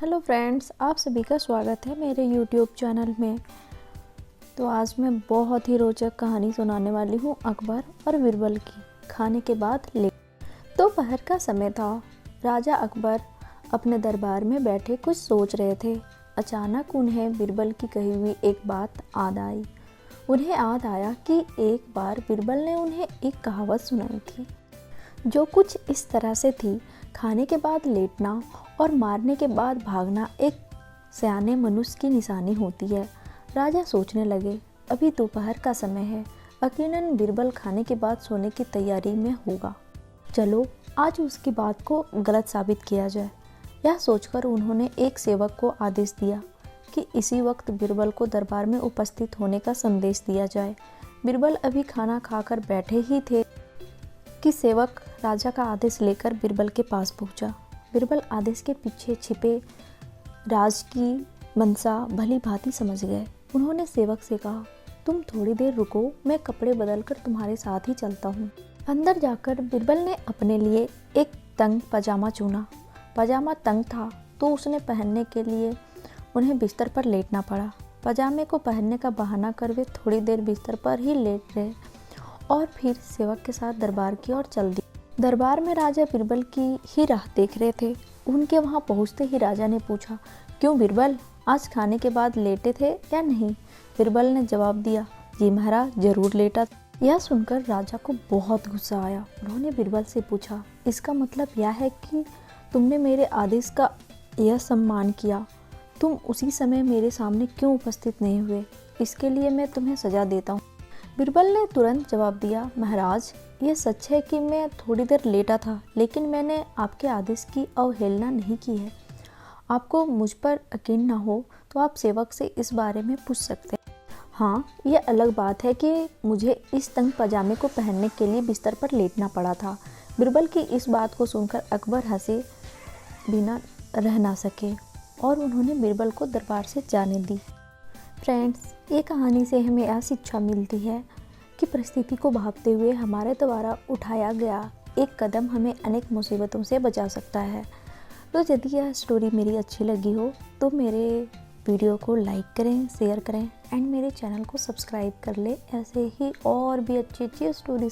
Hello friends, आप सभी का स्वागत है मेरे यूट्यूब चैनल में। तो आज मैं बहुत ही रोचक कहानी सुनाने वाली हूँ अकबर और बीरबल की। खाने के बाद दोपहर का समय था। राजा अकबर अपने दरबार में बैठे कुछ सोच रहे थे। अचानक उन्हें बीरबल की कही हुई एक बात याद आई। उन्हें याद आया कि एक बार बीरबल ने उन्हें एक कहावत सुनाई थी जो कुछ इस तरह से थी, खाने के बाद लेटना और मारने के बाद भागना एक सयाने मनुष्य की निशानी होती है। राजा सोचने लगे, अभी दोपहर का समय है, यकीनन बीरबल खाने के बाद सोने की तैयारी में होगा। चलो आज उसकी बात को गलत साबित किया जाए। यह सोचकर उन्होंने एक सेवक को आदेश दिया कि इसी वक्त बीरबल को दरबार में उपस्थित होने का संदेश दिया जाए। बीरबल अभी खाना खाकर बैठे ही थे कि सेवक राजा का आदेश लेकर बीरबल के पास पहुंचा। बीरबल आदेश के पीछे छिपे राज की मंशा भली भांति समझ गए। उन्होंने सेवक से कहा, तुम थोड़ी देर रुको, मैं कपड़े बदलकर तुम्हारे साथ ही चलता हूँ। अंदर जाकर बीरबल ने अपने लिए एक तंग पजामा चुना। पजामा तंग था तो उसने पहनने के लिए उन्हें बिस्तर पर लेटना पड़ा। पजामे को पहनने का बहाना कर वे थोड़ी देर बिस्तर पर ही लेट रहे और फिर सेवक के साथ दरबार की ओर चल दिए। दरबार में राजा बीरबल की ही राह देख रहे थे। उनके वहां पहुंचते ही राजा ने पूछा, क्यों बीरबल, आज खाने के बाद लेटे थे या नहीं? बीरबल ने जवाब दिया, जी महाराज, जरूर लेटा। यह सुनकर राजा को बहुत गुस्सा आया। उन्होंने बीरबल से पूछा, इसका मतलब यह है कि तुमने मेरे आदेश का यह सम्मान किया, तुम उसी समय मेरे सामने क्यों उपस्थित नहीं हुए? इसके लिए मैं तुम्हें सजा देता हूँ। बीरबल ने तुरंत जवाब दिया, महाराज, ये सच है कि मैं थोड़ी देर लेटा था, लेकिन मैंने आपके आदेश की अवहेलना नहीं की है। आपको मुझ पर यकीन ना हो तो आप सेवक से इस बारे में पूछ सकते हैं। हाँ, ये अलग बात है कि मुझे इस तंग पजामे को पहनने के लिए बिस्तर पर लेटना पड़ा था। बीरबल की इस बात को सुनकर अकबर हंसे बिना रह ना सके और उन्होंने बीरबल को दरबार से जाने दी। फ्रेंड्स, ये कहानी से हमें यह शिक्षा मिलती है कि परिस्थिति को भांपते हुए हमारे द्वारा उठाया गया एक कदम हमें अनेक मुसीबतों से बचा सकता है। तो यदि यह स्टोरी मेरी अच्छी लगी हो तो मेरे वीडियो को लाइक करें, शेयर करें एंड मेरे चैनल को सब्सक्राइब कर ले। ऐसे ही और भी अच्छी अच्छी स्टोरी